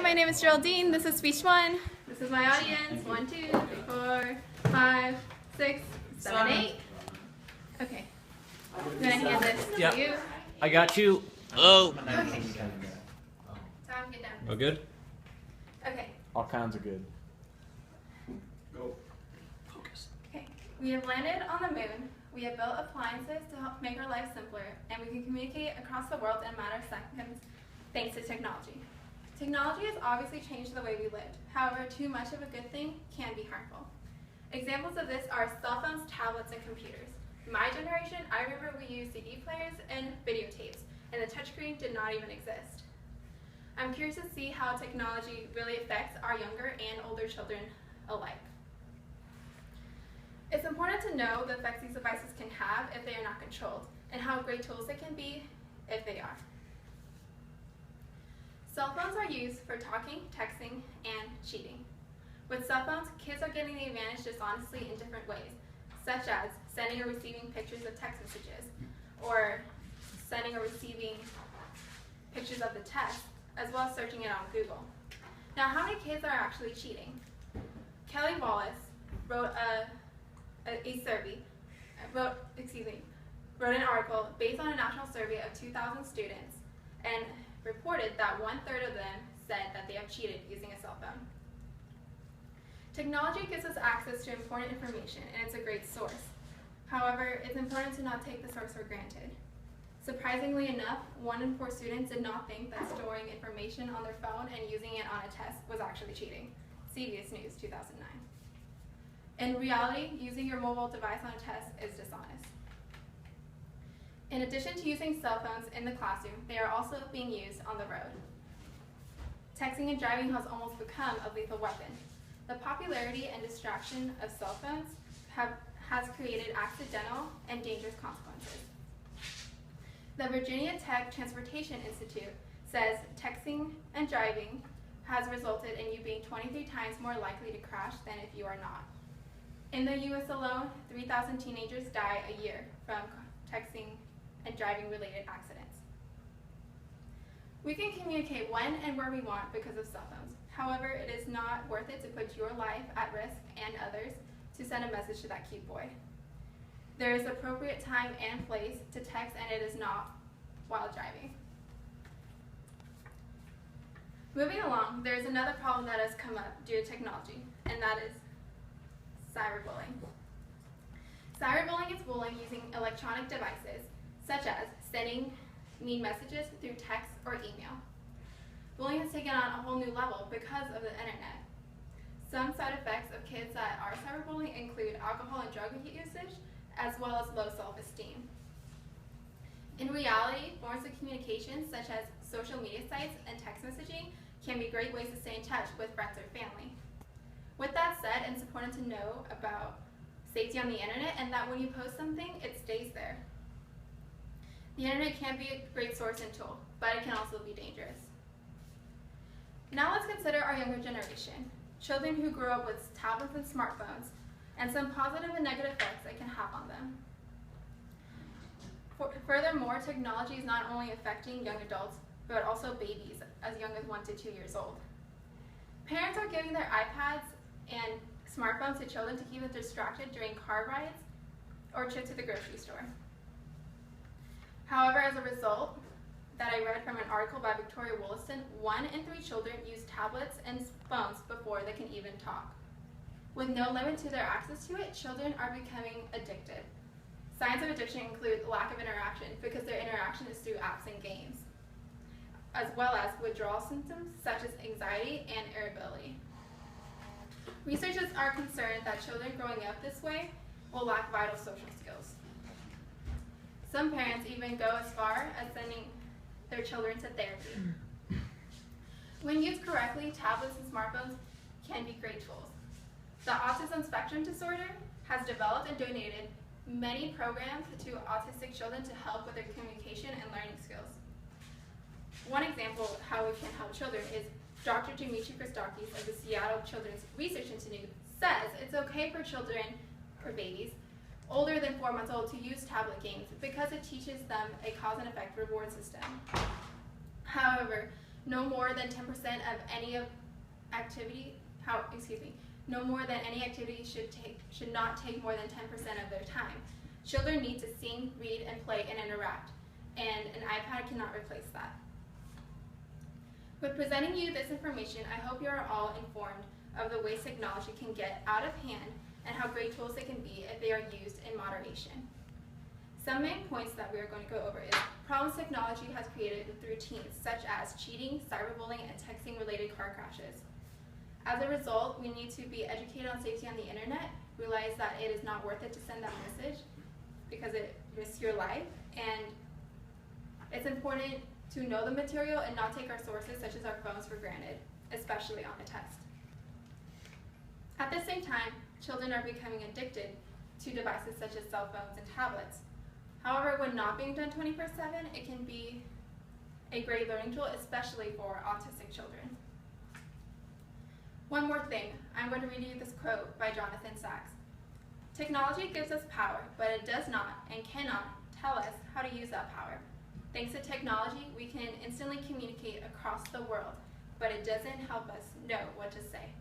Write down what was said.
my name is Geraldine. This is speech 1. This is my audience. 1, 2, 3, 4, 5, 6, 7, 8. Okay. I'm going to hand this to you. I got you. Oh. Okay. Time, get down. Oh, good? Okay. All kinds of good. Go. Focus. Okay. We have landed on the moon. We have built appliances to help make our lives simpler, and we can communicate across the world in a matter of seconds thanks to technology. Technology has obviously changed the way we live. However, too much of a good thing can be harmful. Examples of this are cell phones, tablets, and computers. My generation, I remember we used CD players and videotapes, and the touchscreen did not even exist. I'm curious to see how technology really affects our younger and older children alike. It's important to know the effects these devices can have if they are not controlled, and how great tools they can be if they are. Cell phones are used for talking, texting, and cheating. With cell phones, kids are getting the advantage dishonestly in different ways, such as sending or receiving pictures of text messages, or sending or receiving pictures of the text, as well as searching it on Google. Now, how many kids are actually cheating? Kelly Wallace wrote wrote an article based on a national survey of 2,000 students and reported that 1/3 of them said that they have cheated using a cell phone. Technology gives us access to important information, and it's a great source. However, it's important to not take the source for granted. Surprisingly enough, 1 in 4 students did not think that storing information on their phone and using it on a test was actually cheating. CBS News, 2009. In reality, using your mobile device on a test is dishonest. In addition to using cell phones in the classroom, they are also being used on the road. Texting and driving has almost become a lethal weapon. The popularity and distraction of cell phones has created accidental and dangerous consequences. The Virginia Tech Transportation Institute says texting and driving has resulted in you being 23 times more likely to crash than if you are not. In the U.S. alone, 3,000 teenagers die a year from texting and driving related accidents. We can communicate when and where we want because of cell phones. However, it is not worth it to put your life at risk and others to send a message to that cute boy. There is appropriate time and place to text, and it is not while driving. Moving along, there is another problem that has come up due to technology, and that is cyberbullying. Cyberbullying is bullying using electronic devices, such as sending mean messages through text or email. Bullying has taken on a whole new level because of the internet. Some side effects of kids that are cyberbullying include alcohol and drug usage, as well as low self-esteem. In reality, forms of communication such as social media sites and text messaging can be great ways to stay in touch with friends or family. With that said, it's important to know about safety on the internet and that when you post something, it stays there. The internet can be a great source and tool, but it can also be dangerous. Now let's consider our younger generation, children who grew up with tablets and smartphones, and some positive and negative effects it can have on them. Furthermore, technology is not only affecting young adults, but also babies as young as 1 to 2 years old. Parents are giving their iPads and smartphones to children to keep them distracted during car rides or trips to the grocery store. However, as a result that I read from an article by Victoria Wollaston, 1 in 3 children use tablets and phones before they can even talk. With no limit to their access to it, children are becoming addicted. Signs of addiction include lack of interaction because their interaction is through apps and games, as well as withdrawal symptoms such as anxiety and irritability. Researchers are concerned that children growing up this way will lack vital social skills. Some parents even go as far as sending their children to therapy. When used correctly, tablets and smartphones can be great tools. The Autism Spectrum Disorder has developed and donated many programs to autistic children to help with their communication and learning skills. One example of how we can help children is Dr. Dimitri Christakis of the Seattle Children's Research Institute says it's okay for children, or babies, older than 4 months old to use tablet games because it teaches them a cause and effect reward system. However, No more than 10% of any activity, no more than any activity should not take more than 10% of their time. Children need to sing, read, and play and interact, and an iPad cannot replace that. With presenting you this information, I hope you are all informed of the ways technology can get out of hand and how great tools they can be if they are used in moderation. Some main points that we are going to go over is problems technology has created with routines such as cheating, cyberbullying, and texting-related car crashes. As a result, we need to be educated on safety on the internet, realize that it is not worth it to send that message because it risks your life, and it's important to know the material and not take our sources such as our phones for granted, especially on a test. At the same time, children are becoming addicted to devices such as cell phones and tablets. However, when not being done 24/7, it can be a great learning tool, especially for autistic children. One more thing, I'm going to read you this quote by Jonathan Sachs. Technology gives us power, but it does not and cannot tell us how to use that power. Thanks to technology, we can instantly communicate across the world, but it doesn't help us know what to say.